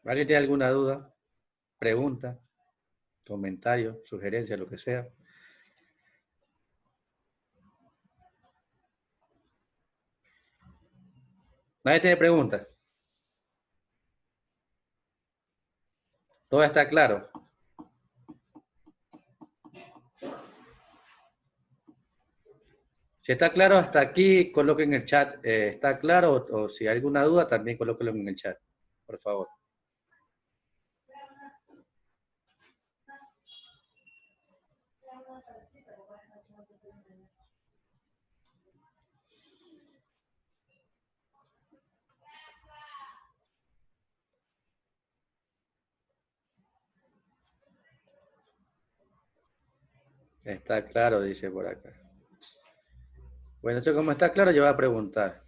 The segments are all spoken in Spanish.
¿Alguien tiene alguna duda, pregunta, comentario, sugerencia, lo que sea? ¿Nadie tiene preguntas? ¿Todo está claro? Si está claro hasta aquí, coloquen en el chat. ¿Está claro? O si hay alguna duda, también colóquenlo en el chat, por favor. Está claro, dice por acá. Bueno, eso como está claro, yo voy a preguntar.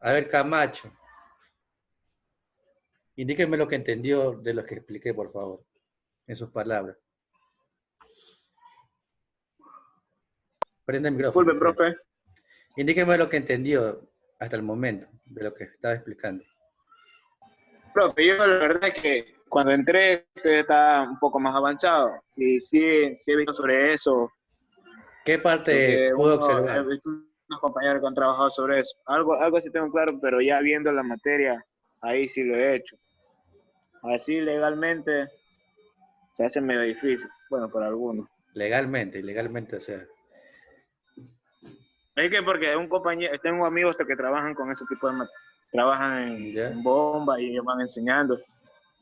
A ver, Camacho. Indíquenme lo que entendió de lo que expliqué, por favor, en sus palabras. Prende el micrófono. Disculpe, profe. Indíquenme lo que entendió hasta el momento de lo que estaba explicando. Profe, yo la verdad es que cuando entré usted está un poco más avanzado y sí he visto sobre eso, ¿Qué parte porque pudo he observar? visto unos compañeros que han trabajado sobre eso. Algo sí tengo claro, pero ya viendo la materia, ahí sí lo he hecho. Así legalmente se hace medio difícil, bueno, para algunos. Legalmente, ilegalmente, o sea. Es que porque un compañero, tengo amigos que trabajan con ese tipo de materia, trabajan ¿Ya? en bomba y ellos van enseñando,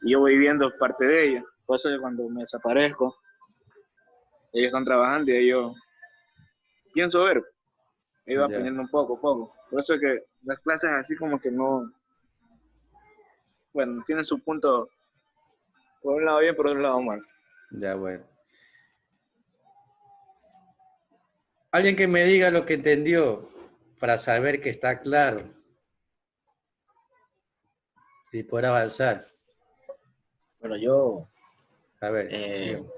y yo voy viendo parte de ellos. Por eso que cuando me desaparezco, ellos están trabajando y ellos pienso ver, ellos Ya, aprendiendo un poco a poco. Por eso es que las clases así como que no, bueno, tienen su punto, por un lado bien, por otro lado mal. ya, bueno. Alguien que me diga lo que entendió para saber que está claro y poder avanzar. Bueno, yo A ver, eh, dígame.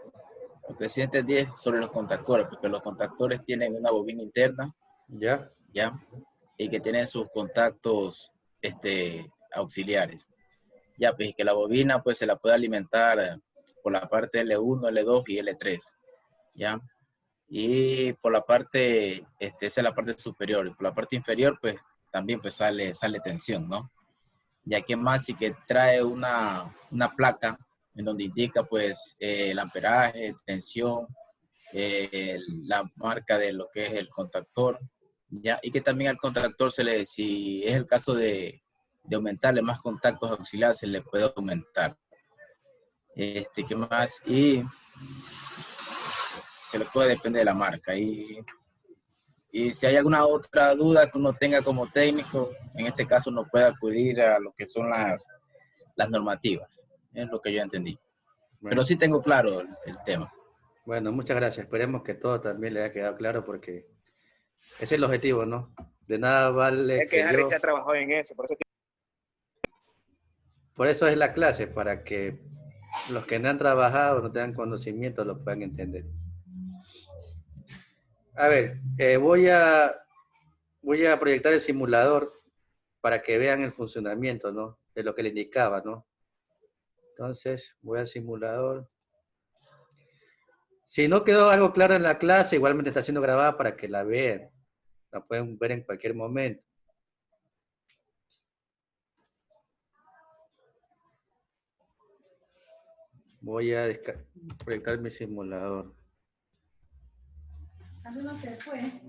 lo que sí entendí es sobre los contactores, porque los contactores tienen una bobina interna, ¿Ya? ¿ya? Y que tienen sus contactos auxiliares. Ya, pues que la bobina pues se la puede alimentar por la parte L1, L2 y L3, ¿ya? Y por la parte, esa es la parte superior, y por la parte inferior pues también pues sale tensión, ¿no? Ya que más sí que trae una placa en donde indica pues el amperaje, tensión, la marca de lo que es el contactor, ya, y que también al contactor si es el caso de aumentarle más contactos auxiliares, se le puede aumentar. ¿Qué más? Y se le puede depender de la marca. Y si hay alguna otra duda que uno tenga como técnico, en este caso uno puede acudir a lo que son las normativas. Es lo que yo entendí. Pero Bueno, sí tengo claro el tema. bueno, muchas gracias. Esperemos que todo también le haya quedado claro porque ese es el objetivo, ¿no? De nada vale Es que que Harry se yo... ha trabajado en eso, por eso Por eso es la clase, para que los que no han trabajado, no tengan conocimiento, lo puedan entender. A ver, voy a proyectar el simulador para que vean el funcionamiento, ¿no? De lo que le indicaba, ¿no? Entonces, voy al simulador. Si no quedó algo claro en la clase, igualmente está siendo grabada para que la vean. La pueden ver en cualquier momento. Voy a proyectar mi simulador. No se fue.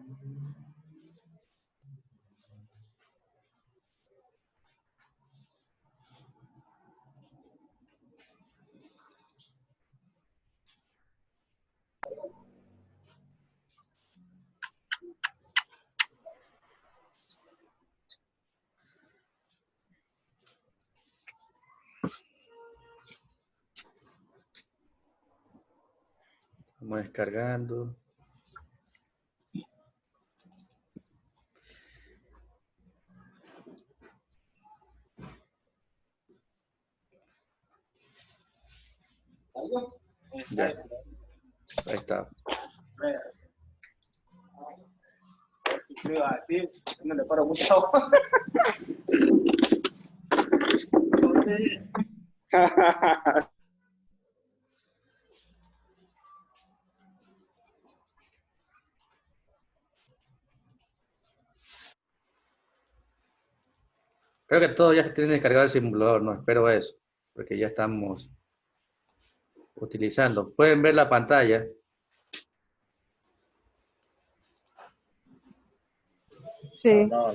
Vamos descargando. Ya. Ahí está. ¿Qué iba a decir? No le paro mucho agua. Creo que todos ya se tienen descargado el simulador, no espero eso, porque ya estamos utilizando. Pueden ver la pantalla. Sí. No,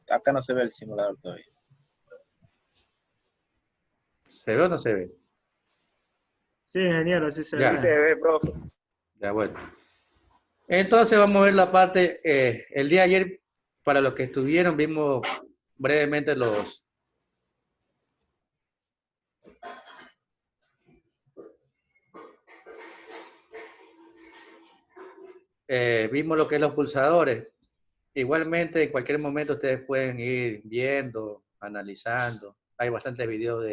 acá no se ve el simulador todavía. ¿Se ve o no se ve? Sí, ingeniero, sí se Ya. ve. Sí se ve, profe. Ya, bueno. Entonces vamos a ver la parte, el día de ayer, para los que estuvieron, vimos brevemente vimos lo que es los pulsadores. Igualmente, en cualquier momento ustedes pueden ir viendo, analizando. Hay bastantes videos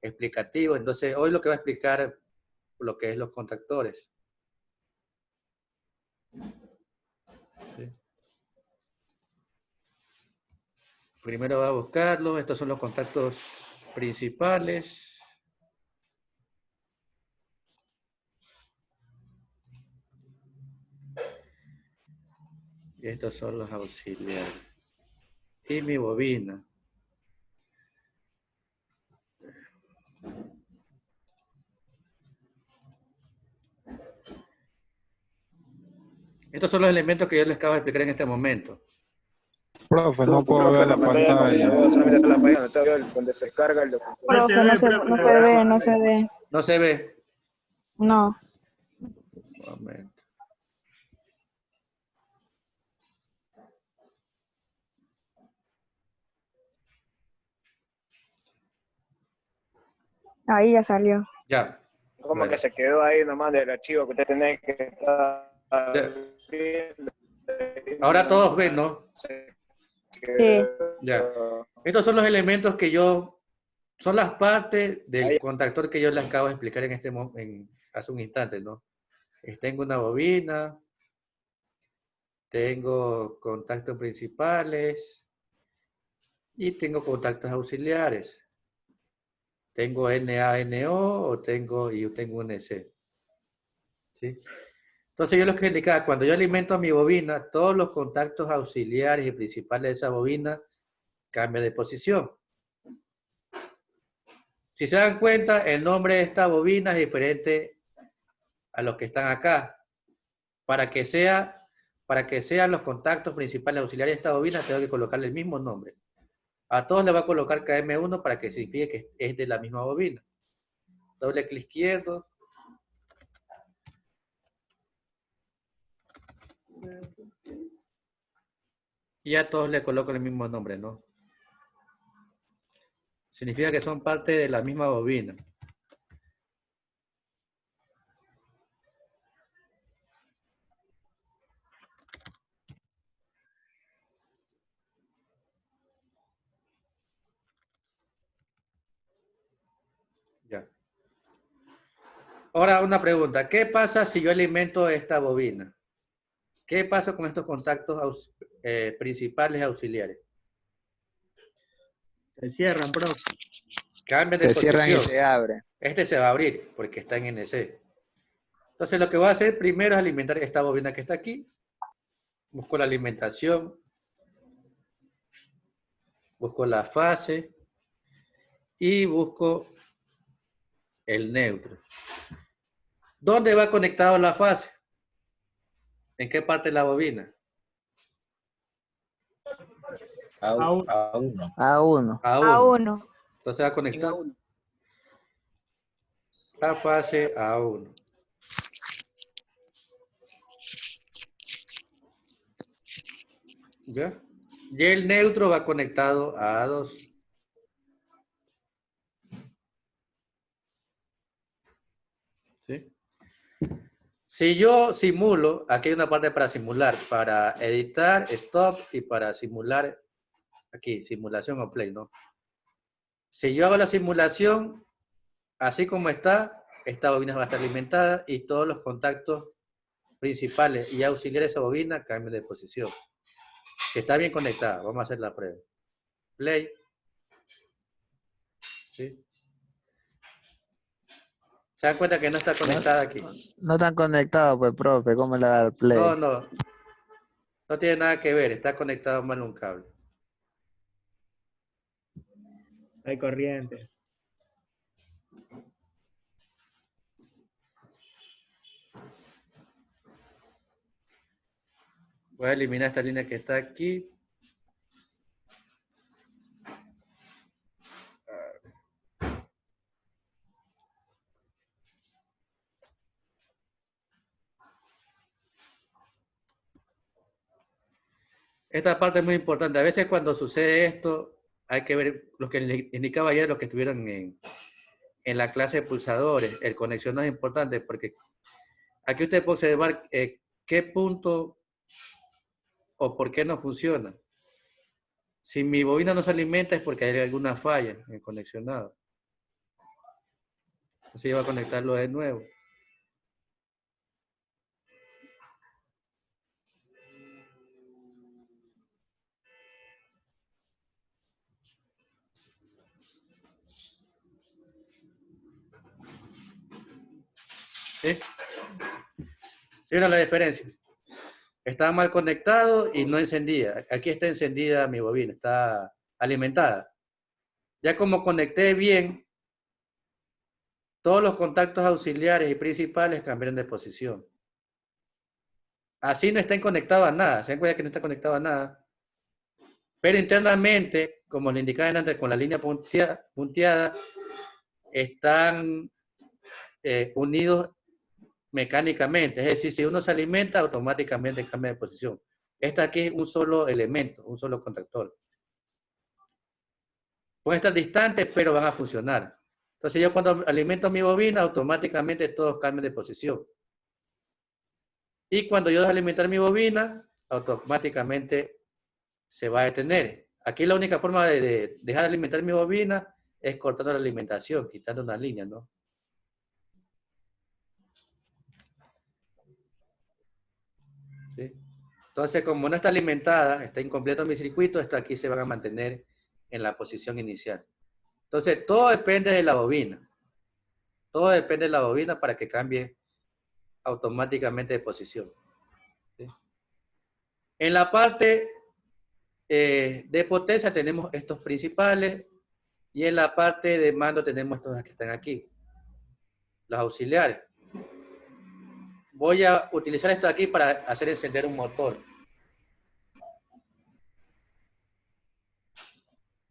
explicativos. Entonces, hoy lo que va a explicar lo que es los contactores. ¿Sí? Primero va a buscarlo. Estos son los contactos principales. Y estos son los auxiliares. Y mi bobina. Estos son los elementos que yo les acabo de explicar en este momento. Profe, no puedo Profe, ver la no se ve, pantalla. solamente está la página donde se descarga el documento. Profe, no se ve, no se ve. ¿No se ve? No. Un momento. Ahí ya salió. Ya. Como Bueno. que se quedó ahí nomás del archivo que usted tiene que estar viendo. Ahora todos ven, ¿no? Sí. Ya. Estos son los elementos que son las partes del contactor que yo les acabo de explicar hace un instante, ¿no? Tengo una bobina, tengo contactos principales y tengo contactos auxiliares. Tengo NA-NO y yo tengo un NC. ¿Sí? Entonces yo les indicaba, cuando yo alimento a mi bobina, todos los contactos auxiliares y principales de esa bobina cambian de posición. Si se dan cuenta, el nombre de esta bobina es diferente a los que están acá. Para que sean los contactos principales auxiliares de esta bobina, tengo que colocarle el mismo nombre. A todos le va a colocar KM1 para que signifique que es de la misma bobina. Doble clic izquierdo. Y a todos le coloco el mismo nombre, ¿no? Significa que son parte de la misma bobina. Ya. Ahora una pregunta. ¿Qué pasa si yo alimento esta bobina? ¿Qué pasa con estos contactos principales auxiliares? Se cierran, profe. Cambian de Se posición. cierran y se abren. Este se va a abrir porque está en NC. Entonces lo que voy a hacer primero es alimentar esta bobina que está aquí. Busco la alimentación. Busco la fase. Y busco el neutro. ¿Dónde va conectado la fase? ¿En qué parte de la bobina? A1. A1. A1. Entonces va a conectar la fase A1. ¿Ya? Y el neutro va conectado a A2. ¿Sí? Si yo simulo, aquí hay una parte para simular, para editar, stop y para simular, aquí, simulación o play, ¿no? Si yo hago la simulación, así como está, esta bobina va a estar alimentada y todos los contactos principales y auxiliares de esa bobina cambian de posición. Si está bien conectada, vamos a hacer la prueba. Play. ¿Sí? ¿Se dan cuenta que no está conectada aquí? No están conectados, pues, profe. ¿Cómo le da el play? No, no. No tiene nada que ver. Está conectado mal un cable. Hay corriente. Voy a eliminar esta línea que está aquí. Esta parte es muy importante. A veces cuando sucede esto, hay que ver lo que les indicaba ayer, los que estuvieron en la clase de pulsadores. El conexionado es importante porque aquí usted puede observar qué punto o por qué no funciona. Si mi bobina no se alimenta es porque hay alguna falla en el conexionado. Entonces yo voy a conectarlo de nuevo. ¿Sí? ¿Sí vieron la diferencia? Estaba mal conectado y no encendía. Aquí está encendida mi bobina, está alimentada. Ya como conecté bien, todos los contactos auxiliares y principales cambiaron de posición. Así no están conectados a nada. ¿Se dan cuenta que no está conectado a nada? Pero internamente, como le indicaba antes, con la línea punteada están unidos mecánicamente. Es decir, si uno se alimenta, automáticamente cambia de posición. Esta aquí es un solo elemento, un solo contactor. Pueden estar distantes, pero van a funcionar. Entonces yo cuando alimento mi bobina, automáticamente todos cambian de posición. Y cuando yo dejo alimentar mi bobina, automáticamente se va a detener. Aquí la única forma de dejar alimentar mi bobina es cortando la alimentación, quitando una línea, ¿no? ¿Sí? Entonces, como no está alimentada, está incompleto mi circuito, esto aquí se van a mantener en la posición inicial. Entonces, todo depende de la bobina. Todo depende de la bobina para que cambie automáticamente de posición. ¿Sí? En la parte de potencia tenemos estos principales y en la parte de mando tenemos estos que están aquí, los auxiliares. Voy a utilizar esto aquí para hacer encender un motor.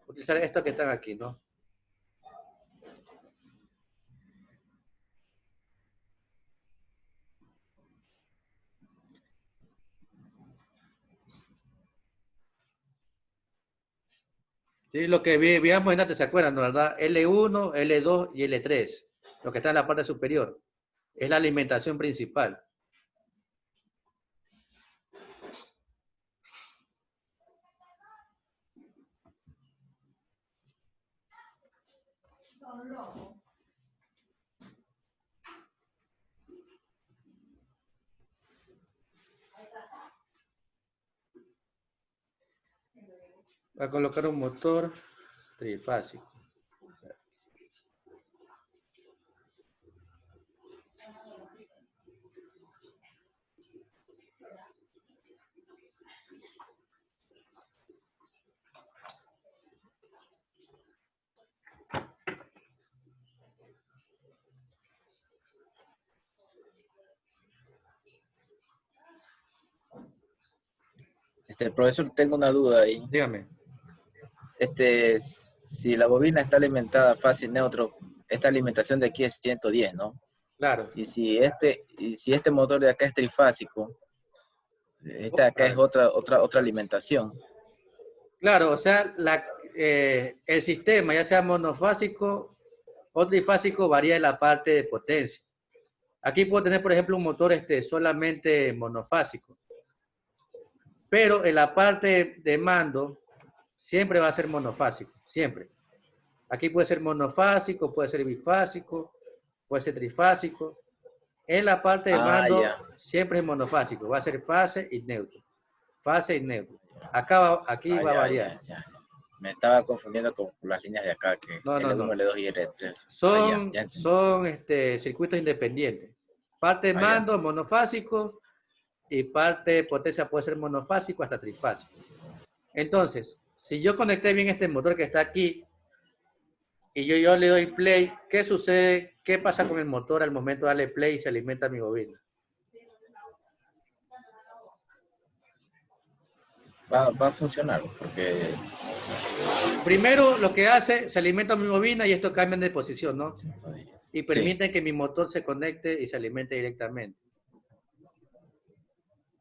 Utilizar estos que están aquí, ¿no? Sí, lo que veíamos en antes, ¿se acuerdan, no, verdad? L1, L2 y L3, lo que está en la parte superior. Es la alimentación principal. Va a colocar un motor trifásico. Profesor, tengo una duda ahí. Dígame. Si la bobina está alimentada fácil neutro, esta alimentación de aquí es 110, ¿no? Claro. Y si este motor de acá es trifásico, este de acá es otra alimentación. Claro, o sea, el sistema, ya sea monofásico o trifásico, varía en la parte de potencia. Aquí puedo tener, por ejemplo, un motor solamente monofásico. Pero en la parte de mando, siempre va a ser monofásico, siempre. Aquí puede ser monofásico, puede ser bifásico, puede ser trifásico. En la parte de Ah, mando ya. siempre es monofásico, va a ser fase y neutro. Fase y neutro. Aquí Ah, va a ya, variar. ya. Me estaba confundiendo con las líneas de acá, que No, no, L1, no. L2 y L3. Ah, ya entendí. Son circuitos independientes. Parte de Ah, ya. mando monofásico y parte de potencia puede ser monofásico hasta trifásico. Entonces, si yo conecté bien este motor que está aquí y yo le doy play, ¿qué sucede? ¿Qué pasa con el motor al momento de darle play y se alimenta mi bobina? Va a funcionar, porque Primero, lo que hace, se alimenta mi bobina y esto cambia de posición, ¿no? 110. Y Sí. permite que mi motor se conecte y se alimente directamente.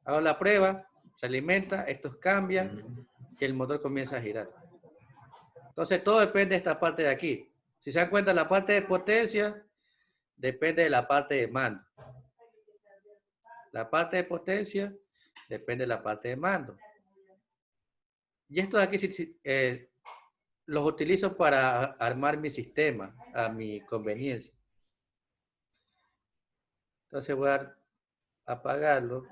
Hago la prueba, se alimenta, estos cambian y el motor comienza a girar. Entonces, todo depende de esta parte de aquí. Si se dan cuenta, la parte de potencia depende de la parte de mando. La parte de potencia depende de la parte de mando. Y estos de aquí los utilizo para armar mi sistema a mi conveniencia. Entonces voy a apagarlo.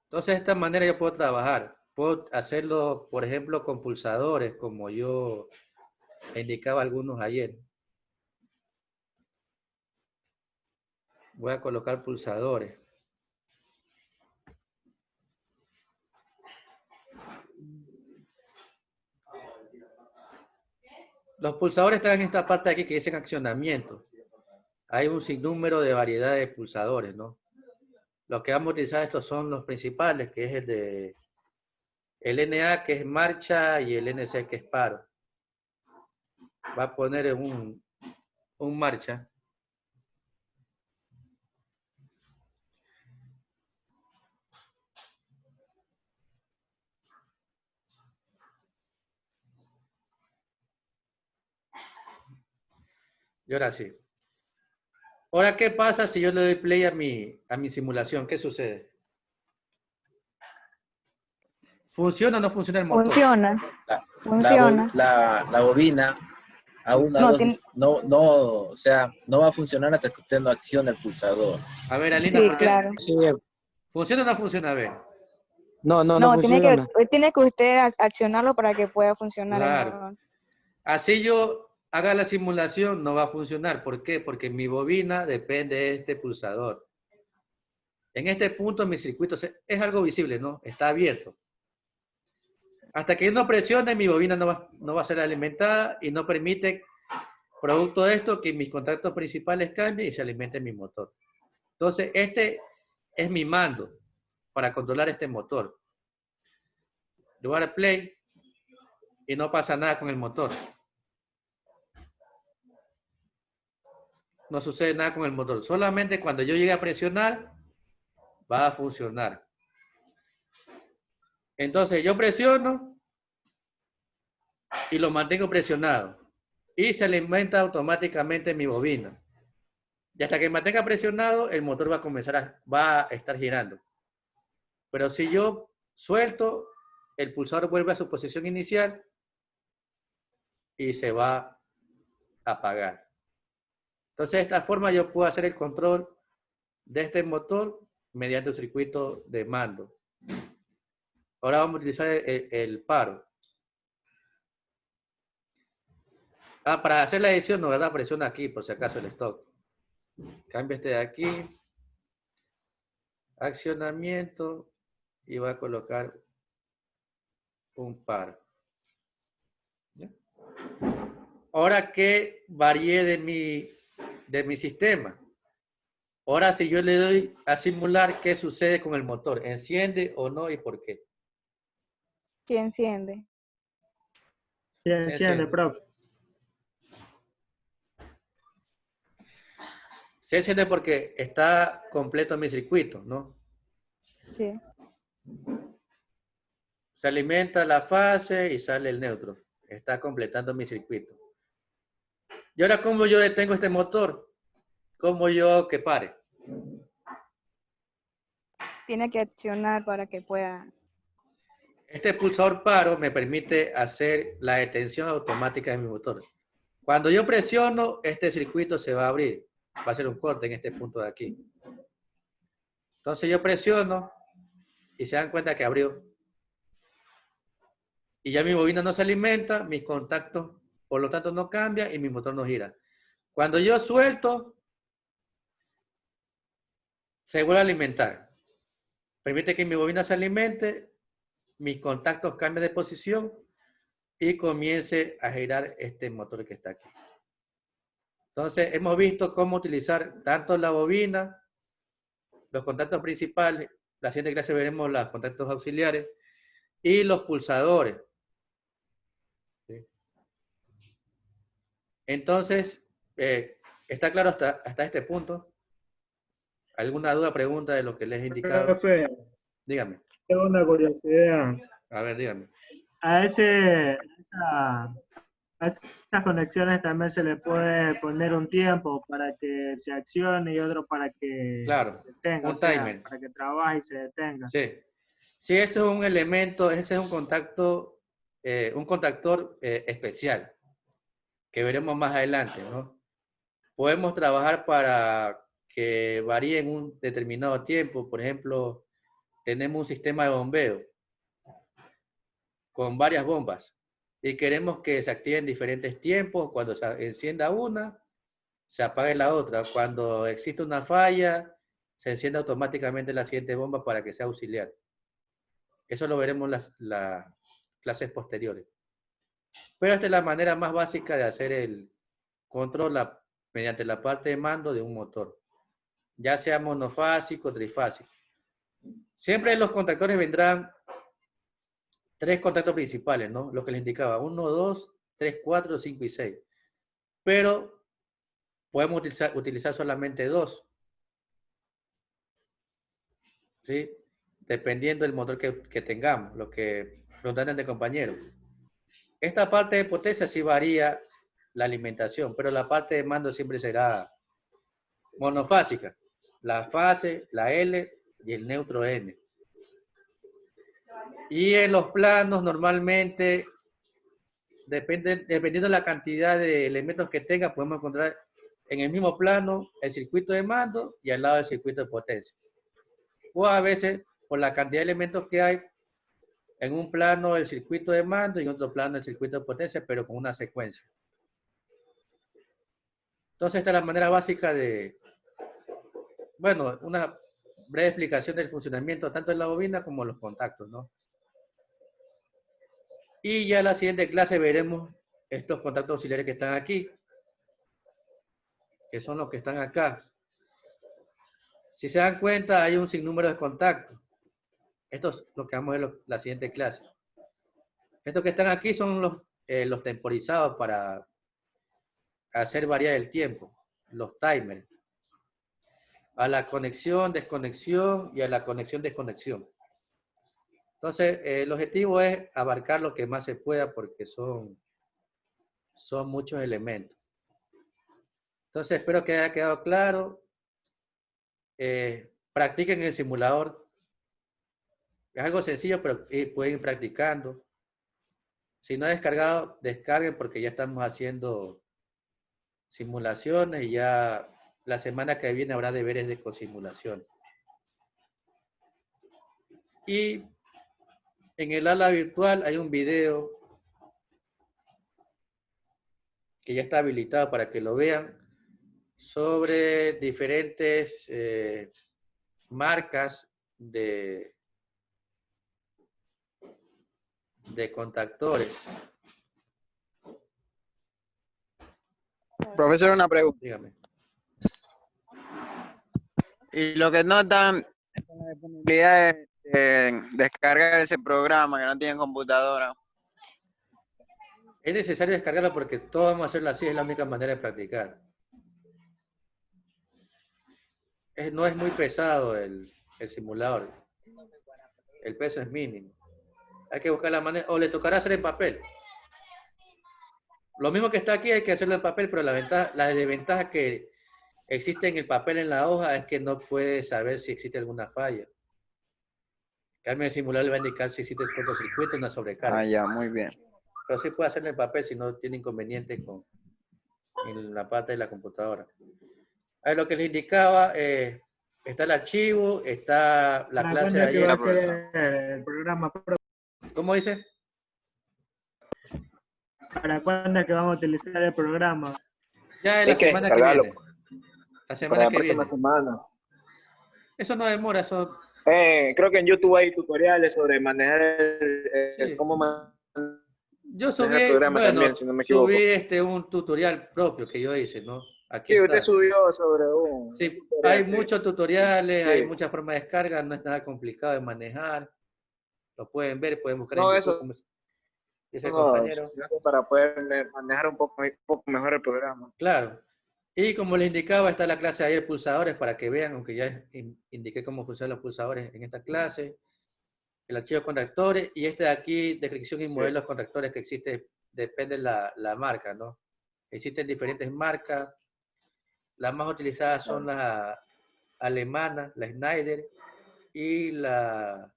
Entonces de esta manera yo puedo trabajar. Puedo hacerlo, por ejemplo, con pulsadores, como yo indicaba algunos ayer. Voy a colocar pulsadores. Los pulsadores están en esta parte de aquí que dicen accionamiento. Hay un sinnúmero de variedad de pulsadores, ¿no? Los que vamos a utilizar estos son los principales, que es el NA, que es marcha, y el NC, que es paro. Va a poner un marcha. Y ahora sí. Ahora, ¿qué pasa si yo le doy play a mi simulación? ¿Qué sucede? ¿Funciona o no funciona el motor? Funciona, La funciona. bobina a 1, a No, 2, o sea, no va a funcionar hasta que usted no accione el pulsador. A ver, Alina, sí, ¿por qué? claro. Sí, ¿Funciona o no funciona? A ver. no No, funciona. tiene que usted accionarlo para que pueda funcionar el Claro. motor. Así yo haga la simulación, no va a funcionar. ¿Por qué? Porque mi bobina depende de este pulsador. En este punto mi circuito es algo visible, ¿no? Está abierto. Hasta que yo no presione, mi bobina no va a ser alimentada y no permite, producto de esto, que mis contactos principales cambien y se alimente mi motor. Entonces, este es mi mando para controlar este motor. Le voy a dar play y no pasa nada con el motor. No sucede nada con el motor. Solamente cuando yo llegue a presionar, va a funcionar. Entonces yo presiono y lo mantengo presionado. Y se alimenta automáticamente mi bobina. Y hasta que mantenga presionado, el motor va a estar girando. Pero si yo suelto, el pulsador vuelve a su posición inicial y se va a apagar. Entonces de esta forma yo puedo hacer el control de este motor mediante un circuito de mando. Ahora vamos a utilizar el paro. Para hacer la edición, no, ¿verdad? Presiona aquí, por si acaso el stop. Cambio este de aquí. Accionamiento. Y voy a colocar un paro. ¿Ya? Ahora que varié de mi sistema. Ahora si yo le doy a simular, ¿qué sucede con el motor? ¿Enciende o no y por qué? Sí, enciende. Sí, enciende, profe. Se enciende porque está completo mi circuito, ¿no? Sí. Se alimenta la fase y sale el neutro. Está completando mi circuito. Y ahora, ¿cómo yo detengo este motor? ¿Cómo yo que pare? Tiene que accionar para que pueda. Este pulsador paro me permite hacer la detención automática de mi motor. Cuando yo presiono, este circuito se va a abrir. Va a ser un corte en este punto de aquí. Entonces yo presiono y se dan cuenta que abrió. Y ya mi bobina no se alimenta, mis contactos, por lo tanto, no cambian y mi motor no gira. Cuando yo suelto, se vuelve a alimentar. Permite que mi bobina se alimente, mis contactos cambien de posición y comience a girar este motor que está aquí. Entonces, hemos visto cómo utilizar tanto la bobina, los contactos principales, la siguiente clase veremos los contactos auxiliares y los pulsadores. ¿Sí? Entonces, ¿está claro hasta este punto? ¿Alguna duda, pregunta de lo que les he indicado? Profe, Dígame. tengo una curiosidad. A ver, dígame. A estas conexiones también se le puede poner un tiempo para que se accione y otro para que Claro, se detenga, un timer. para que trabaje y se detenga. Sí. Sí, ese es un elemento, ese es un contactor especial que veremos más adelante, ¿no? Podemos trabajar para que varíe en un determinado tiempo. Por ejemplo, tenemos un sistema de bombeo con varias bombas y queremos que se activen diferentes tiempos. Cuando se encienda una, se apague la otra. Cuando existe una falla, se enciende automáticamente la siguiente bomba para que sea auxiliar. Eso lo veremos en las clases posteriores. Pero esta es la manera más básica de hacer el control mediante la parte de mando de un motor, ya sea monofásico o trifásico. Siempre los contactores vendrán 3 contactos principales, ¿no? Lo que les indicaba, 1, 2, 3, 4, 5 y 6. Pero podemos utilizar solamente 2. ¿Sí? Dependiendo del motor que tengamos, lo que nos dan de compañero. Esta parte de potencia sí varía la alimentación, pero la parte de mando siempre será monofásica. La fase, la L y el neutro N. Y en los planos normalmente, dependiendo de la cantidad de elementos que tenga, podemos encontrar en el mismo plano el circuito de mando y al lado el circuito de potencia. O a veces, por la cantidad de elementos que hay, en un plano el circuito de mando y en otro plano el circuito de potencia, pero con una secuencia. Entonces, esta es la manera básica de, bueno, una breve explicación del funcionamiento tanto de la bobina como los contactos, ¿no? Y ya en la siguiente clase veremos estos contactos auxiliares que están aquí, que son los que están acá. Si se dan cuenta, hay un sinnúmero de contactos. Esto es lo que vamos a ver en la siguiente clase. Estos que están aquí son los temporizados para hacer variar el tiempo, los timers. A la conexión, desconexión y a la conexión, desconexión. Entonces, el objetivo es abarcar lo que más se pueda porque son muchos elementos. Entonces, espero que haya quedado claro. Practiquen el simulador. Es algo sencillo, pero pueden ir practicando. Si no ha descargado, descarguen porque ya estamos haciendo simulaciones y ya la semana que viene habrá deberes de cosimulación. Y en el aula virtual hay un video que ya está habilitado para que lo vean sobre diferentes marcas de contactores. Profesor, una pregunta. Dígame. Y lo que no están con la disponibilidad de descargar ese programa, que no tienen computadora. Es necesario descargarlo porque todos vamos a hacerlo así, es la única manera de practicar. No es muy pesado el simulador. El peso es mínimo. Hay que buscar la manera, o le tocará hacer en papel. Lo mismo que está aquí hay que hacerlo en papel, pero la desventaja que existe en el papel en la hoja es que no puede saber si existe alguna falla. Cambio de simulador le va a indicar si existe cortocircuito y una sobrecarga. Ah, ya, muy bien. Pero sí puede hacerlo en papel si no tiene inconveniente en la parte de la computadora. A ver, lo que les indicaba, está el archivo, está la ¿Para clase cuándo de es que va ayer. a ser el programa? ¿Cómo dice? ¿Para cuándo es que vamos a utilizar el programa? Ya en la Hay que semana que descargarlo viene. La para semana la que próxima viene. semana. Eso no demora, eso... Creo que en YouTube hay tutoriales sobre manejar Sí. cómo manejar Yo el subí, programa bueno, también, si no me subí equivoco. un tutorial propio que yo hice, ¿no? Aquí Sí, usted está. subió sobre un Sí, tutorial, hay sí. muchos tutoriales, hay Sí. muchas formas de descarga, no es nada complicado de manejar. Lo pueden ver, pueden buscar en No, YouTube, eso como dice el no, compañero. para poder manejar un poco mejor el programa. Claro. Y como les indicaba, está la clase de ayer pulsadores para que vean, aunque ya indiqué cómo funcionan los pulsadores en esta clase. El archivo de contactores y este de aquí, descripción y modelos de contactores que existe, depende de la marca, ¿no? Existen diferentes marcas. Las más utilizadas son la alemana, la Schneider, y la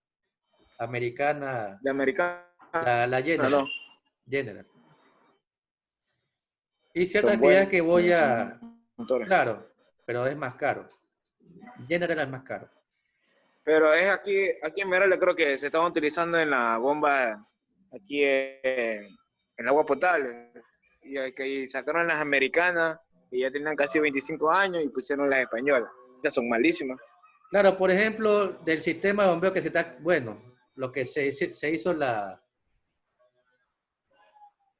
americana, De americana, la General. no. General. Y ciertas Son actividades buenos. que voy a... Motores. Claro, pero es más caro. General es más caro. Pero es aquí en Merle creo que se estaban utilizando en la bomba, aquí en el agua potable. Y que sacaron las americanas y ya tenían casi 25 años y pusieron las españolas. Estas son malísimas. Claro, por ejemplo, del sistema de bombeo que se está... Bueno, lo que se hizo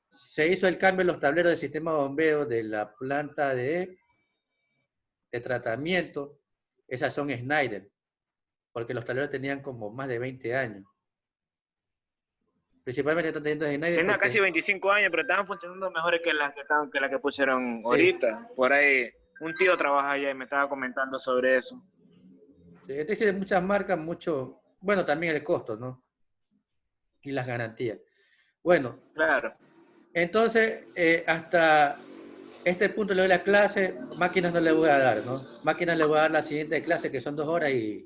se hizo el cambio en los tableros del sistema de bombeo de la planta de tratamiento. Esas son Schneider, porque los tableros tenían como más de 20 años. Principalmente están teniendo Schneider Tienen porque... casi 25 años, pero estaban funcionando mejores que las que pusieron Sí. ahorita. Por ahí, un tío trabaja allá y me estaba comentando sobre eso. Sí, de muchas marcas, mucho... Bueno, también el costo, ¿no? Y las garantías. Bueno, Claro. entonces, hasta este punto le doy la clase, máquinas no le voy a dar, ¿no? Máquinas le voy a dar la siguiente clase, que son 2 horas, y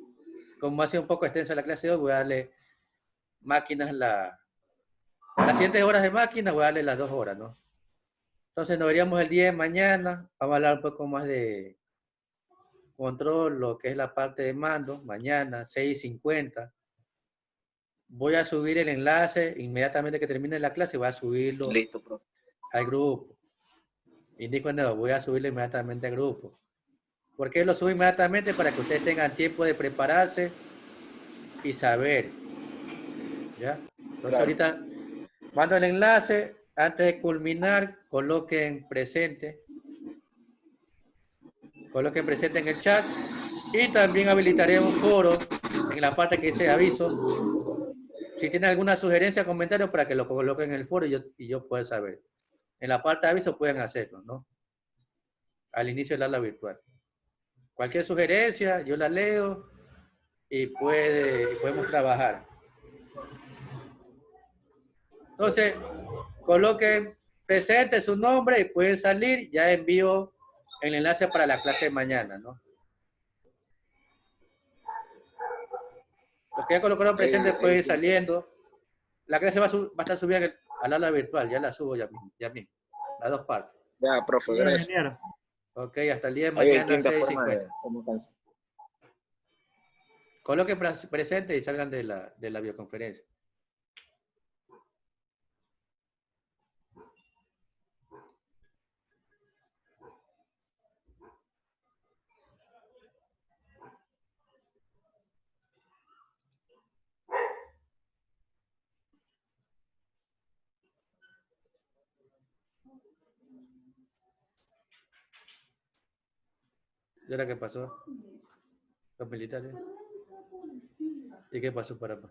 como ha sido un poco extensa la clase de hoy, voy a darle máquinas las siguientes horas de máquinas, voy a darle las 2 horas, ¿no? Entonces nos veríamos el día de mañana, vamos a hablar un poco más de control, lo que es la parte de mando, mañana, 6:50. Voy a subir el enlace, inmediatamente que termine la clase, voy a subirlo Listo, profe. al grupo. Indico, no, voy a subirlo inmediatamente al grupo. ¿Por qué lo subo inmediatamente? Para que ustedes tengan tiempo de prepararse y saber. ¿Ya? Entonces Claro. ahorita mando el enlace. Antes de culminar, coloquen presente. Coloquen presente en el chat. Y también habilitaré un foro en la parte que dice aviso. Si tienen alguna sugerencia, comentario, para que lo coloquen en el foro y yo pueda saber. En la parte de aviso pueden hacerlo, ¿no? Al inicio del aula virtual. Cualquier sugerencia, yo la leo y podemos trabajar. Entonces, coloquen presente su nombre y pueden salir. Ya envío el enlace para la clase de mañana, ¿no? Los que ya colocaron presente pueden ir saliendo. La clase va a estar subida al aula virtual. Ya la subo ya mismo. Las 2 partes. Ya, profe, Bien, gracias. ingeniero. Ok, hasta el día de Hay mañana, distintas formas 6:50. de comunicarse. Coloquen presente y salgan de la videoconferencia. ¿Y ahora qué pasó? Los militares. ¿Y qué pasó para acá?